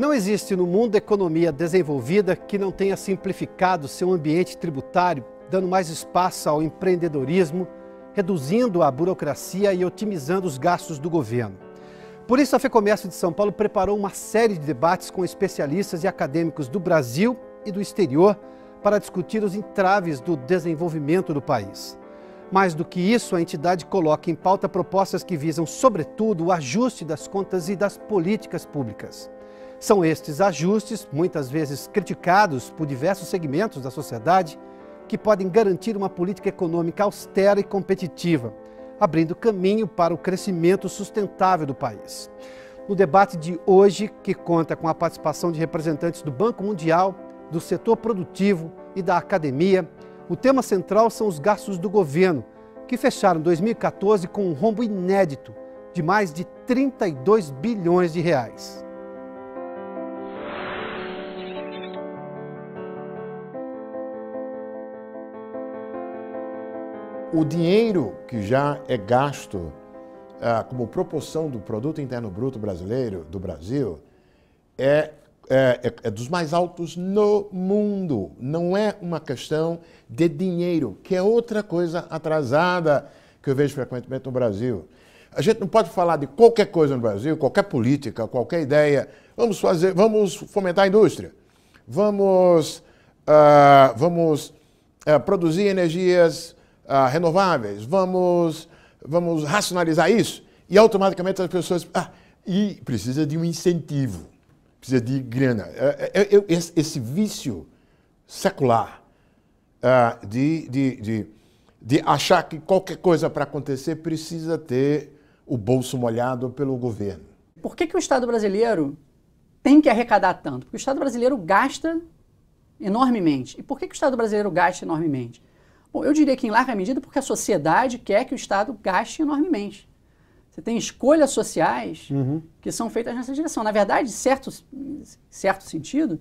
Não existe no mundo economia desenvolvida que não tenha simplificado seu ambiente tributário, dando mais espaço ao empreendedorismo, reduzindo a burocracia e otimizando os gastos do governo. Por isso, a FEComércio de São Paulo preparou uma série de debates com especialistas e acadêmicos do Brasil e do exterior para discutir os entraves do desenvolvimento do país. Mais do que isso, a entidade coloca em pauta propostas que visam, sobretudo, o ajuste das contas e das políticas públicas. São estes ajustes, muitas vezes criticados por diversos segmentos da sociedade, que podem garantir uma política econômica austera e competitiva, abrindo caminho para o crescimento sustentável do país. No debate de hoje, que conta com a participação de representantes do Banco Mundial, do setor produtivo e da academia, o tema central são os gastos do governo, que fecharam 2014 com um rombo inédito de mais de 32 bilhões de reais. O dinheiro que já é gasto como proporção do produto interno bruto brasileiro, do Brasil, é dos mais altos no mundo. Não é uma questão de dinheiro, que é outra coisa atrasada que eu vejo frequentemente no Brasil. A gente não pode falar de qualquer coisa no Brasil, qualquer política, qualquer ideia. Vamos fomentar a indústria. Vamos produzir energias renováveis, vamos racionalizar isso, e automaticamente as pessoas... e precisa de um incentivo, precisa de grana. Esse vício secular de achar que qualquer coisa para acontecer precisa ter o bolso molhado pelo governo. Por que o Estado brasileiro tem que arrecadar tanto? Porque o Estado brasileiro gasta enormemente. E por que o Estado brasileiro gasta enormemente? Bom, eu diria que em larga medida porque a sociedade quer que o Estado gaste enormemente. Você tem escolhas sociais que são feitas nessa direção. Na verdade, em certo sentido,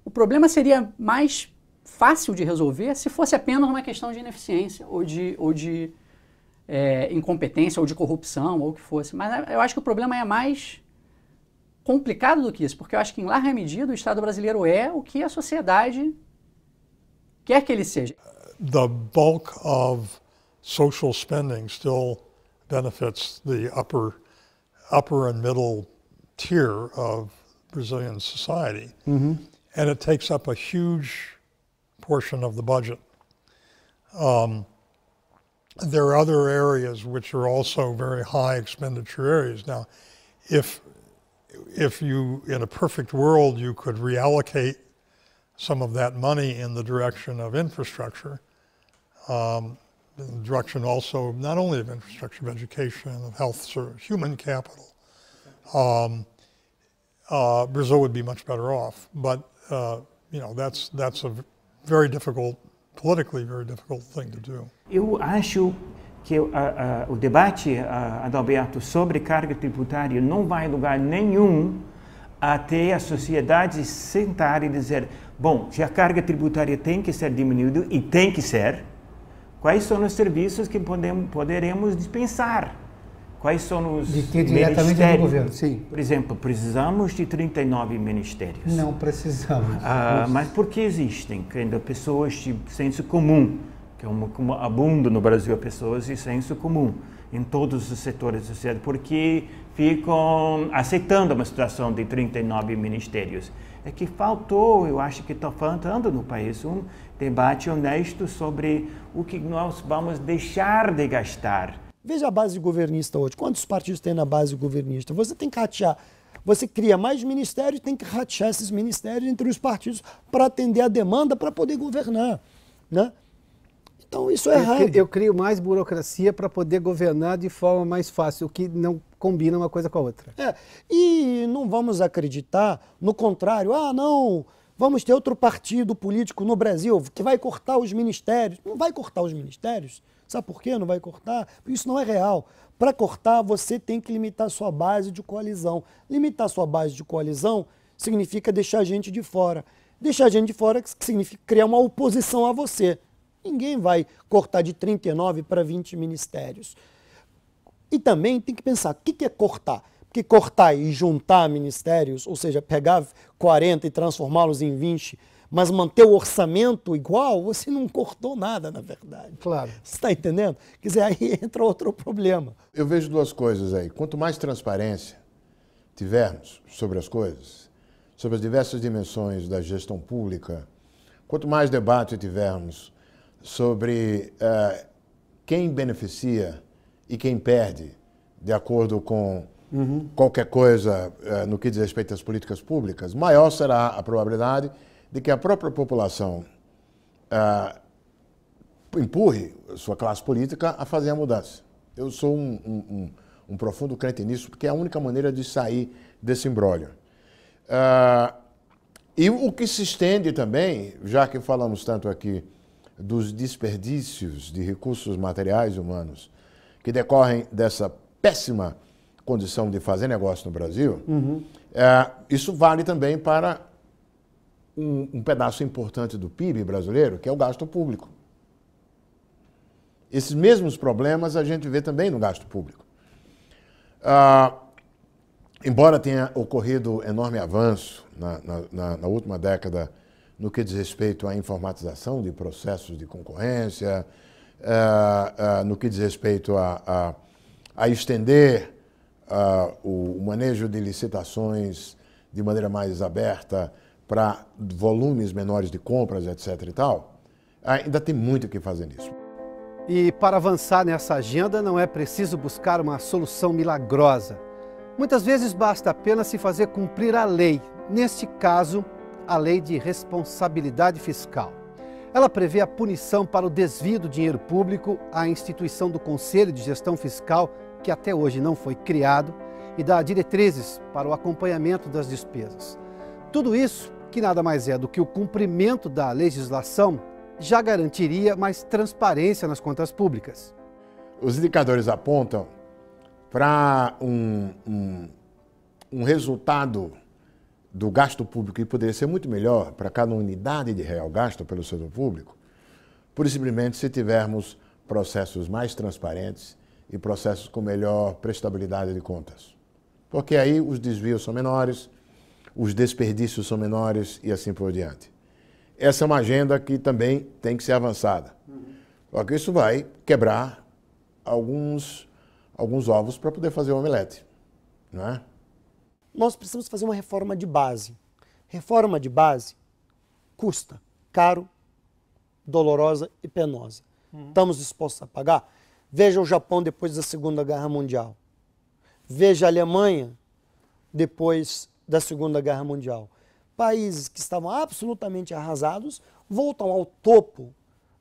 o problema seria mais fácil de resolver se fosse apenas uma questão de ineficiência ou de incompetência ou de corrupção ou o que fosse. Mas eu acho que o problema é mais complicado do que isso, porque eu acho que em larga medida o Estado brasileiro é o que a sociedade quer que ele seja. The bulk of social spending still benefits the upper and middle tier of Brazilian society. And it takes up a huge portion of the budget. There are other areas which are also very high expenditure areas. Now, if you, in a perfect world, you could reallocate some of that money in the direction of infrastructure, in the direction also not only of infrastructure, of education, of health, sort of human capital, Brazil would be much better off. But that's a very difficult, politically very difficult thing to do. Eu acho que o debate, Adalberto, sobre carga tributária não vai a lugar nenhum até a sociedade sentar e dizer, bom, se a carga tributária tem que ser diminuída, e tem que ser, quais são os serviços que poderemos dispensar? Quais são os diretamente do governo, sim. Por exemplo, precisamos de 39 ministérios. Não precisamos. Mas por que existem? Ainda pessoas de senso comum, que é como abundam no Brasil pessoas de senso comum em todos os setores da sociedade, porque ficam aceitando uma situação de 39 ministérios. É que faltou, eu acho que está faltando no país, um debate honesto sobre o que nós vamos deixar de gastar. Veja a base governista hoje. Quantos partidos tem na base governista? Você tem que ratear. Você cria mais ministérios, tem que ratear esses ministérios entre os partidos para atender a demanda para poder governar, né? Então isso é errado. Eu crio mais burocracia para poder governar de forma mais fácil, o que não combina uma coisa com a outra. E não vamos acreditar no contrário. Não, vamos ter outro partido político no Brasil que vai cortar os ministérios. Não vai cortar os ministérios. Sabe por quê? Não vai cortar? Isso não é real. Para cortar, você tem que limitar a sua base de coalizão. Limitar a sua base de coalizão significa deixar gente de fora. Deixar gente de fora significa criar uma oposição a você. Ninguém vai cortar de 39 para 20 ministérios. E também tem que pensar, o que é cortar? que cortar e juntar ministérios, ou seja, pegar 40 e transformá-los em 20, mas manter o orçamento igual, você não cortou nada, na verdade. Claro. Você está entendendo? Quer dizer, aí entra outro problema. Eu vejo duas coisas aí. Quanto mais transparência tivermos sobre as coisas, sobre as diversas dimensões da gestão pública, quanto mais debate tivermos sobre quem beneficia e quem perde, de acordo com qualquer coisa no que diz respeito às políticas públicas, maior será a probabilidade de que a própria população empurre sua classe política a fazer a mudança. Eu sou um profundo crente nisso, porque é a única maneira de sair desse imbróglio. E o que se estende também, já que falamos tanto aqui dos desperdícios de recursos materiais e humanos que decorrem dessa péssima condição de fazer negócio no Brasil, isso vale também para um pedaço importante do PIB brasileiro, que é o gasto público. Esses mesmos problemas a gente vê também no gasto público. Embora tenha ocorrido enorme avanço na última década no que diz respeito à informatização de processos de concorrência, no que diz respeito a estender o manejo de licitações de maneira mais aberta para volumes menores de compras, etc. e tal, ainda tem muito o que fazer nisso. E para avançar nessa agenda não é preciso buscar uma solução milagrosa. Muitas vezes basta apenas se fazer cumprir a lei, neste caso, a Lei de Responsabilidade Fiscal. Ela prevê a punição para o desvio do dinheiro público, a instituição do Conselho de Gestão Fiscal, que até hoje não foi criado, e dá diretrizes para o acompanhamento das despesas. Tudo isso, que nada mais é do que o cumprimento da legislação, já garantiria mais transparência nas contas públicas. Os indicadores apontam para um resultado do gasto público que poderia ser muito melhor para cada unidade de real gasto pelo setor público, por simplesmente se tivermos processos mais transparentes e processos com melhor prestabilidade de contas. Porque aí os desvios são menores, os desperdícios são menores e assim por diante. Essa é uma agenda que também tem que ser avançada. Porque isso vai quebrar alguns ovos para poder fazer o omelete, não é? Nós precisamos fazer uma reforma de base. Reforma de base custa caro, dolorosa e penosa. Estamos dispostos a pagar? Veja o Japão depois da Segunda Guerra Mundial. Veja a Alemanha depois da Segunda Guerra Mundial. Países que estavam absolutamente arrasados voltam ao topo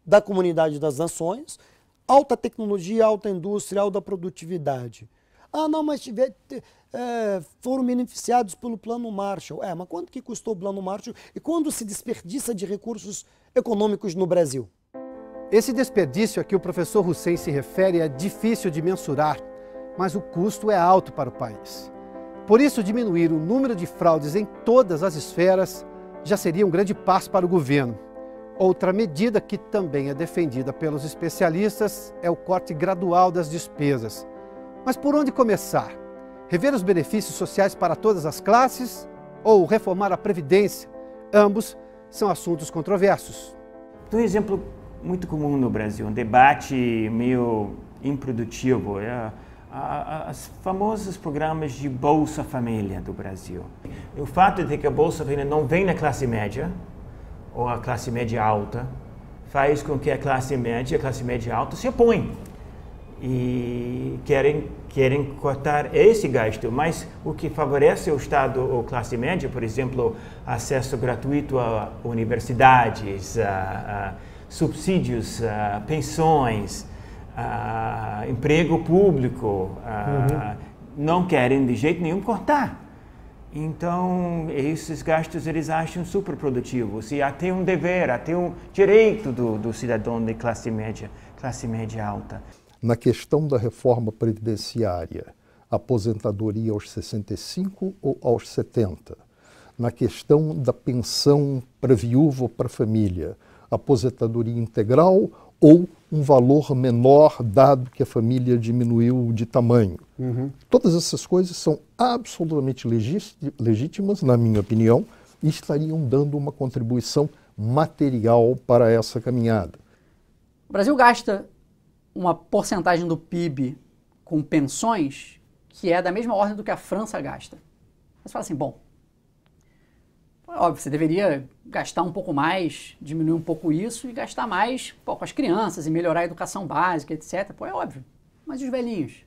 da comunidade das nações, alta tecnologia, alta indústria, alta produtividade. Ah, não, mas foram beneficiados pelo Plano Marshall. Mas quanto que custou o Plano Marshall e quando se desperdiça de recursos econômicos no Brasil? Esse desperdício a que o professor Hussein se refere é difícil de mensurar, mas o custo é alto para o país. Por isso, diminuir o número de fraudes em todas as esferas já seria um grande passo para o governo. Outra medida que também é defendida pelos especialistas é o corte gradual das despesas. Mas por onde começar? Rever os benefícios sociais para todas as classes ou reformar a Previdência? Ambos são assuntos controversos. Um exemplo muito comum no Brasil, um debate meio improdutivo, os famosos programas de Bolsa Família do Brasil. O fato de que a Bolsa Família não vem na classe média, ou a classe média alta, faz com que a classe média alta se opõem e querem cortar esse gasto, mas o que favorece o Estado ou classe média, por exemplo, acesso gratuito a universidades, subsídios, pensões, emprego público, não querem de jeito nenhum cortar. Então, esses gastos eles acham super produtivos e até um dever, até um direito do cidadão de classe média alta. Na questão da reforma previdenciária, aposentadoria aos 65 ou aos 70. Na questão da pensão para viúva ou para família, aposentadoria integral ou um valor menor dado que a família diminuiu de tamanho. Todas essas coisas são absolutamente legítimas, na minha opinião, e estariam dando uma contribuição material para essa caminhada. O Brasil gasta uma porcentagem do PIB com pensões que é da mesma ordem do que a França gasta. Você fala assim, bom, óbvio, você deveria gastar um pouco mais, diminuir um pouco isso e gastar mais com as crianças e melhorar a educação básica, etc. Pô, é óbvio. Mas e os velhinhos?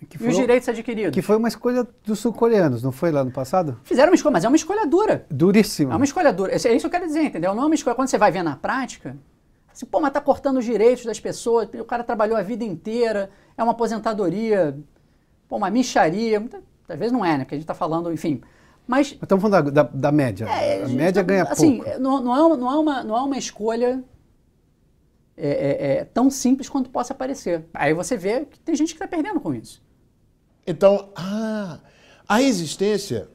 E os direitos adquiridos? Que foi uma escolha dos sul-coreanos, não foi lá no passado? Fizeram uma escolha, mas é uma escolha dura. Duríssima. É uma escolha dura. É isso que eu quero dizer, entendeu? Não é uma escolha. Quando você vai ver na prática, assim, pô, mas tá cortando os direitos das pessoas, o cara trabalhou a vida inteira, é uma aposentadoria, pô, uma mixaria. Às vezes não é, né? Porque a gente tá falando, enfim. Mas estamos falando da média. A média ganha assim, pouco. Não é uma escolha tão simples quanto possa parecer. Aí você vê que tem gente que está perdendo com isso. Então, a resistência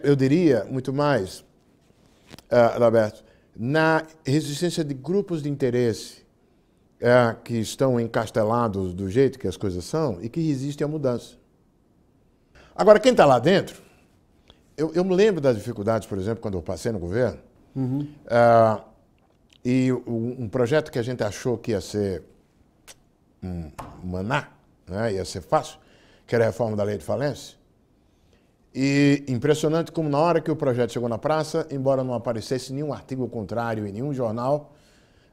eu diria, muito mais, Roberto, na resistência de grupos de interesse que estão encastelados do jeito que as coisas são e que resistem à mudança. Agora, quem está lá dentro, eu me lembro das dificuldades, por exemplo, quando eu passei no governo, e um projeto que a gente achou que ia ser um maná, né, ia ser fácil, que era a reforma da lei de falência. E impressionante como na hora que o projeto chegou na praça, embora não aparecesse nenhum artigo contrário em nenhum jornal,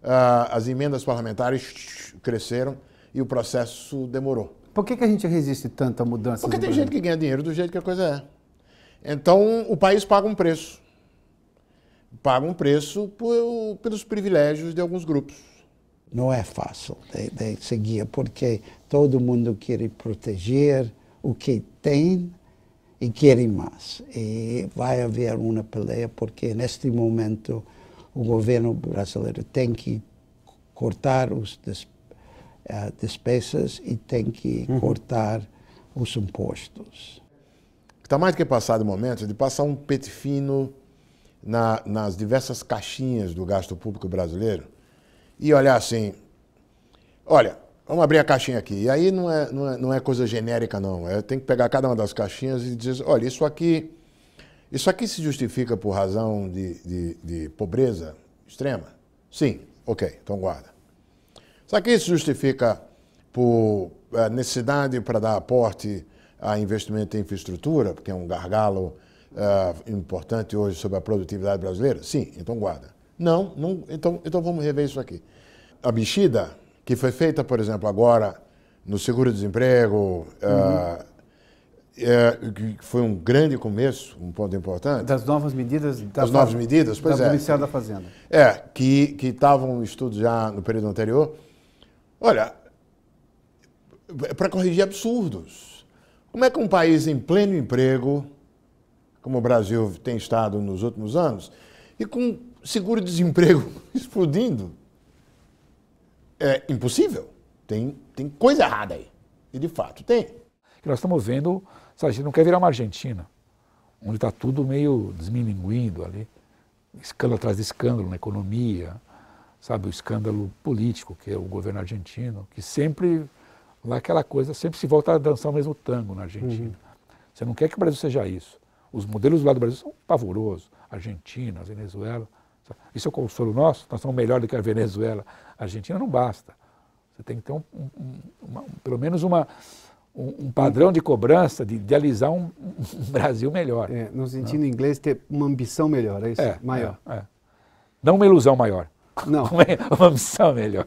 as emendas parlamentares cresceram e o processo demorou. Por que a gente resiste tanto à mudança? Porque tem gente que ganha dinheiro do jeito que a coisa é. Então, o país paga um preço. Paga um preço pelos privilégios de alguns grupos. Não é fácil de seguir, porque todo mundo quer proteger o que tem e querem mais. E vai haver uma peleia, porque neste momento o governo brasileiro tem que cortar as despesas e tem que cortar os impostos. Está mais que passado o momento de passar um pente fino nas diversas caixinhas do gasto público brasileiro e olhar assim, olha, vamos abrir a caixinha aqui. E aí não é coisa genérica, não. Tem que pegar cada uma das caixinhas e dizer, olha, isso aqui se justifica por razão de pobreza extrema? Sim, ok, então guarda. Isso aqui se justifica por necessidade para dar aporte a investimento em infraestrutura, porque é um gargalo importante hoje sobre a produtividade brasileira? Sim, então guarda. Não, então vamos rever isso aqui. A mexida que foi feita, por exemplo, agora no seguro-desemprego, que foi um grande começo, um ponto importante. Das novas medidas? Das novas medidas, pois do Ministério da Fazenda. Que estavam em estudo já no período anterior. Olha, para corrigir absurdos. Como é que um país em pleno emprego, como o Brasil tem estado nos últimos anos, e com seguro-desemprego explodindo, é impossível. Tem coisa errada aí. E, de fato, tem. Nós estamos vendo, sabe, a gente não quer virar uma Argentina, onde está tudo meio desmilinguindo ali, escândalo atrás de escândalo na economia, sabe, o escândalo político, que é o governo argentino, que sempre, lá aquela coisa, sempre se volta a dançar o mesmo tango na Argentina. Você não quer que o Brasil seja isso. Os modelos do lado do Brasil são pavorosos. Argentina, Venezuela. Isso é o consolo nosso, nós somos melhor do que a Venezuela. A Argentina não basta. Você tem que ter pelo menos um padrão de cobrança, de idealizar um Brasil melhor. No sentido inglês, ter uma ambição melhor, é isso? Maior. Não uma ilusão maior. Não. Uma ambição melhor.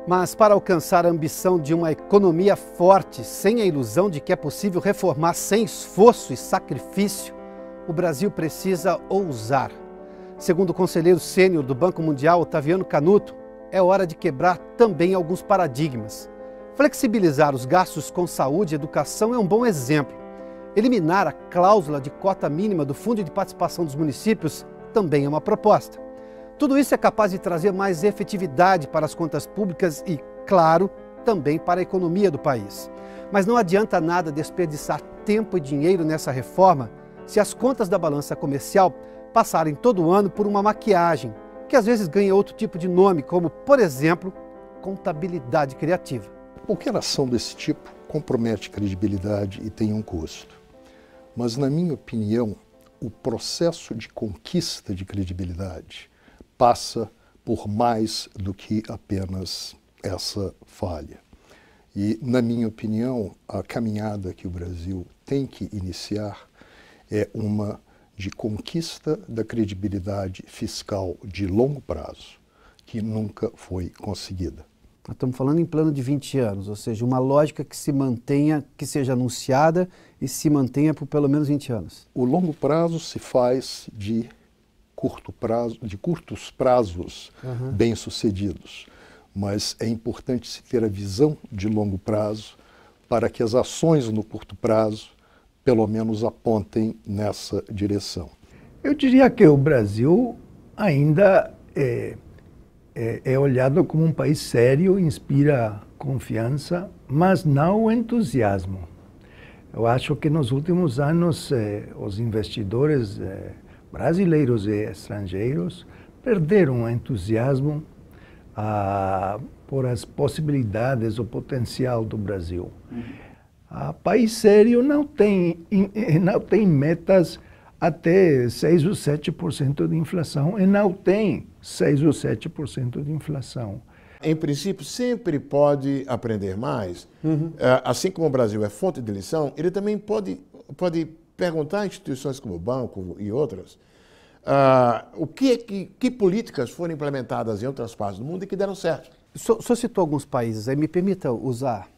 Mas para alcançar a ambição de uma economia forte, sem a ilusão de que é possível reformar sem esforço e sacrifício, o Brasil precisa ousar. Segundo o conselheiro sênior do Banco Mundial, Otaviano Canuto, é hora de quebrar também alguns paradigmas. Flexibilizar os gastos com saúde e educação é um bom exemplo. Eliminar a cláusula de cota mínima do Fundo de Participação dos Municípios também é uma proposta. Tudo isso é capaz de trazer mais efetividade para as contas públicas e, claro, também para a economia do país. Mas não adianta nada desperdiçar tempo e dinheiro nessa reforma se as contas da balança comercial passarem todo ano por uma maquiagem que às vezes ganha outro tipo de nome, como, por exemplo, contabilidade criativa. Qualquer ação desse tipo compromete credibilidade e tem um custo. Mas, na minha opinião, o processo de conquista de credibilidade passa por mais do que apenas essa falha. E, na minha opinião, a caminhada que o Brasil tem que iniciar é uma de conquista da credibilidade fiscal de longo prazo, que nunca foi conseguida. Nós estamos falando em plano de 20 anos, ou seja, uma lógica que se mantenha, que seja anunciada e se mantenha por pelo menos 20 anos. O longo prazo se faz de curtos prazos bem-sucedidos, mas é importante se ter a visão de longo prazo para que as ações no curto prazo pelo menos apontem nessa direção. Eu diria que o Brasil ainda é olhado como um país sério, inspira confiança, mas não entusiasmo. Eu acho que nos últimos anos os investidores brasileiros e estrangeiros perderam o entusiasmo por as possibilidades, o potencial do Brasil. País sério não tem metas até 6 ou 7% de inflação e não tem 6 ou 7% de inflação. Em princípio, sempre pode aprender mais. Assim como o Brasil é fonte de lição, ele também pode perguntar a instituições como o banco e outras que políticas foram implementadas em outras partes do mundo e que deram certo. O senhor citou alguns países, aí me permita usar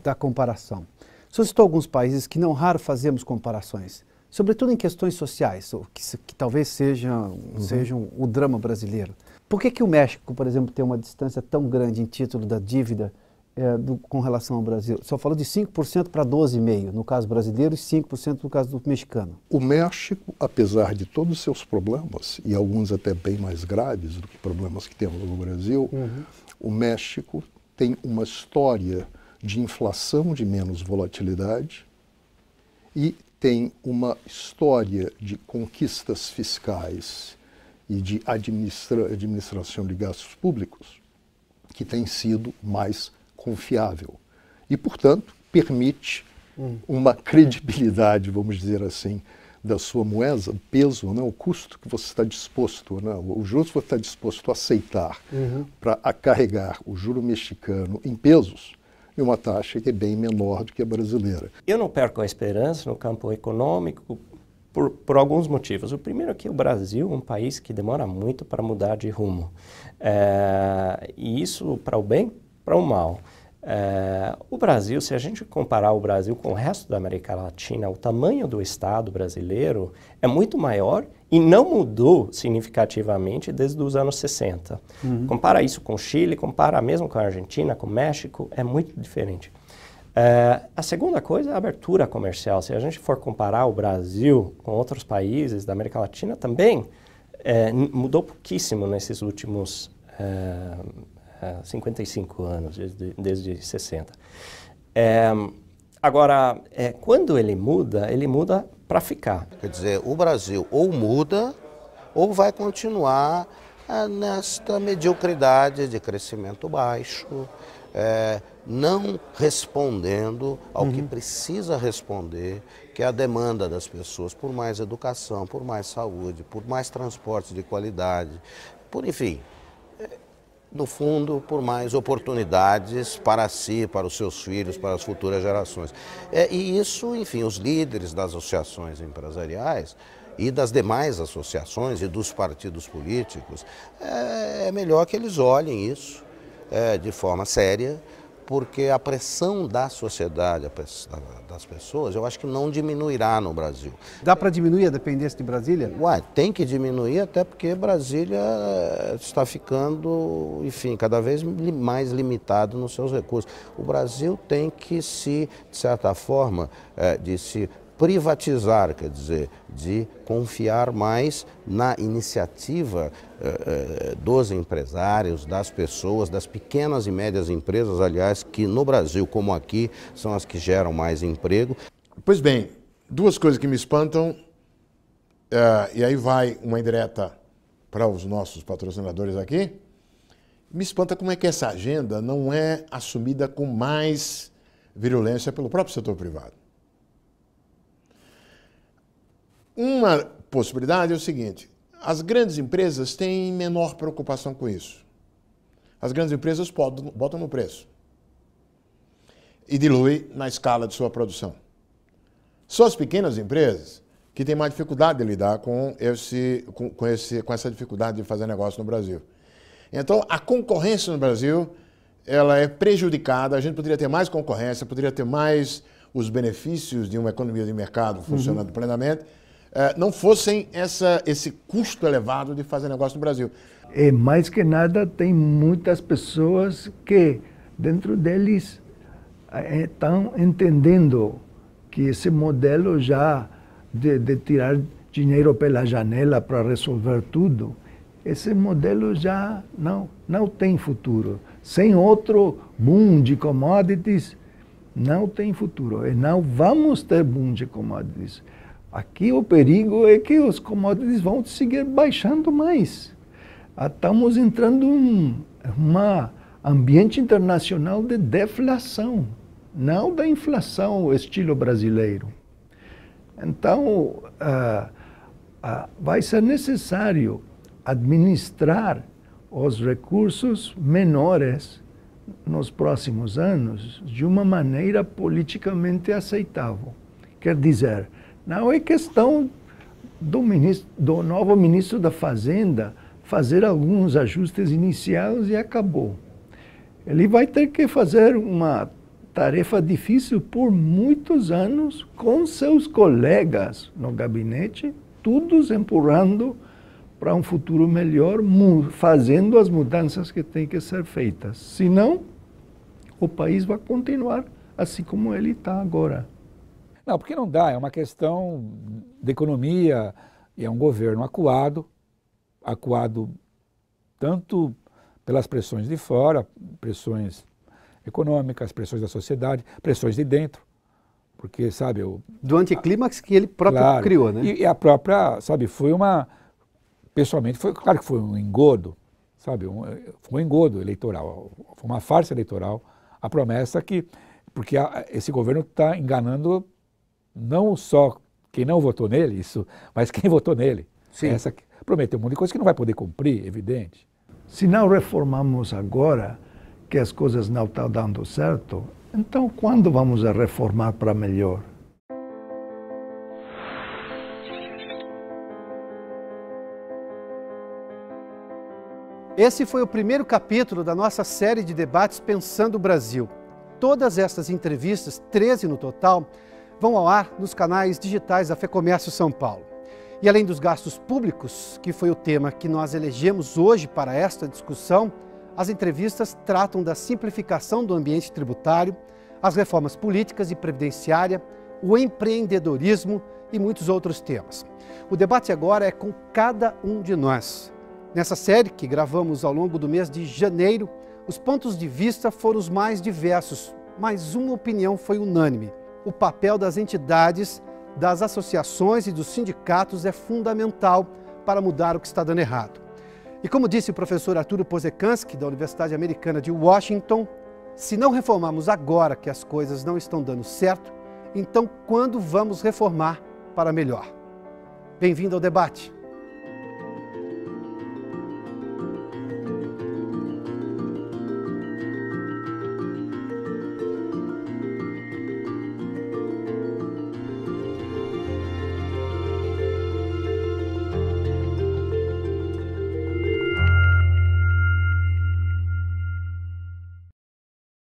da comparação. O senhor citou alguns países que não raro fazemos comparações, sobretudo em questões sociais, que talvez sejam o drama brasileiro. Por que o México, por exemplo, tem uma distância tão grande em título da dívida com relação ao Brasil? Só falou de 5% para 12,5% no caso brasileiro e 5% no caso do mexicano. O México, apesar de todos os seus problemas, e alguns até bem mais graves do que problemas que temos no Brasil, o México tem uma história de inflação de menos volatilidade e tem uma história de conquistas fiscais e de administração de gastos públicos que tem sido mais confiável e, portanto, permite uma credibilidade, vamos dizer assim, da sua moeda, o peso, o custo que você está disposto, o juro que você está disposto a aceitar para carregar o juro mexicano em pesos, e uma taxa que é bem menor do que a brasileira. Eu não perco a esperança no campo econômico por alguns motivos. O primeiro é que o Brasil é um país que demora muito para mudar de rumo. E isso para o bem, para o mal. O Brasil, se a gente comparar o Brasil com o resto da América Latina, o tamanho do Estado brasileiro é muito maior e não mudou significativamente desde os anos 60. Compara isso com o Chile, compara mesmo com a Argentina, com o México, é muito diferente. A segunda coisa é a abertura comercial. Se a gente for comparar o Brasil com outros países da América Latina, também mudou pouquíssimo nesses últimos 55 anos, desde 60. Agora, quando ele muda para ficar. Quer dizer, o Brasil ou muda ou vai continuar nesta mediocridade de crescimento baixo, não respondendo ao que precisa responder, que é a demanda das pessoas por mais educação, por mais saúde, por mais transporte de qualidade, por enfim, no fundo, por mais oportunidades para si, para os seus filhos, para as futuras gerações. E isso, enfim, os líderes das associações empresariais e das demais associações e dos partidos políticos, é melhor que eles olhem isso de forma séria, porque a pressão da sociedade, das pessoas, eu acho que não diminuirá no Brasil. Dá para diminuir a dependência de Brasília? Tem que diminuir, até porque Brasília está ficando, enfim, cada vez mais limitado nos seus recursos. O Brasil tem que se, de certa forma, de se privatizar, quer dizer, de confiar mais na iniciativa dos empresários, das pessoas, das pequenas e médias empresas, aliás, que no Brasil, como aqui, são as que geram mais emprego. Pois bem, duas coisas que me espantam, e aí vai uma indireta para os nossos patrocinadores aqui, me espanta como é que essa agenda não é assumida com mais virulência pelo próprio setor privado. Uma possibilidade é o seguinte: as grandes empresas têm menor preocupação com isso. As grandes empresas botam no preço e diluem na escala de sua produção. Só as pequenas empresas que têm mais dificuldade de lidar com essa dificuldade de fazer negócio no Brasil. Então, a concorrência no Brasil, ela é prejudicada. A gente poderia ter mais concorrência, poderia ter mais os benefícios de uma economia de mercado funcionando plenamente, não fossem esse custo elevado de fazer negócio no Brasil. E mais que nada, tem muitas pessoas que dentro deles estão entendendo que esse modelo já de tirar dinheiro pela janela para resolver tudo, esse modelo já não tem futuro. Sem outro boom de commodities, não tem futuro. E não vamos ter boom de commodities. Aqui o perigo é que os commodities vão seguir baixando mais. Estamos entrando em um ambiente internacional de deflação, não da inflação estilo brasileiro. Então, vai ser necessário administrar os recursos menores nos próximos anos de uma maneira politicamente aceitável. Quer dizer, não é questão do novo ministro da Fazenda fazer alguns ajustes iniciais e acabou. Ele vai ter que fazer uma tarefa difícil por muitos anos com seus colegas no gabinete, todos empurrando para um futuro melhor, fazendo as mudanças que têm que ser feitas. Senão, o país vai continuar assim como ele está agora. Não, porque não dá, é uma questão de economia, e é um governo acuado tanto pelas pressões de fora, pressões econômicas, pressões da sociedade, pressões de dentro, porque, sabe... Do anticlímax que ele próprio criou, né? E a própria, sabe, foi pessoalmente, claro que foi um engodo, sabe, foi um engodo eleitoral, foi uma farsa eleitoral, a promessa porque esse governo está enganando não só quem não votou nele, mas quem votou nele. Sim. Prometeu um monte de coisa que não vai poder cumprir, evidente. Se não reformamos agora, que as coisas não estão dando certo, então quando vamos a reformar para melhor? Esse foi o primeiro capítulo da nossa série de debates Pensando o Brasil. Todas estas entrevistas, 13 no total, vão ao ar nos canais digitais da FEComércio São Paulo. E além dos gastos públicos, que foi o tema que nós elegemos hoje para esta discussão, as entrevistas tratam da simplificação do ambiente tributário, as reformas políticas e previdenciária, o empreendedorismo e muitos outros temas. O debate agora é com cada um de nós. Nessa série, que gravamos ao longo do mês de janeiro, os pontos de vista foram os mais diversos, mas uma opinião foi unânime. O papel das entidades, das associações e dos sindicatos é fundamental para mudar o que está dando errado. E como disse o professor Arturo Pozekansky, da Universidade Americana de Washington, se não reformarmos agora que as coisas não estão dando certo, então quando vamos reformar para melhor? Bem-vindo ao debate.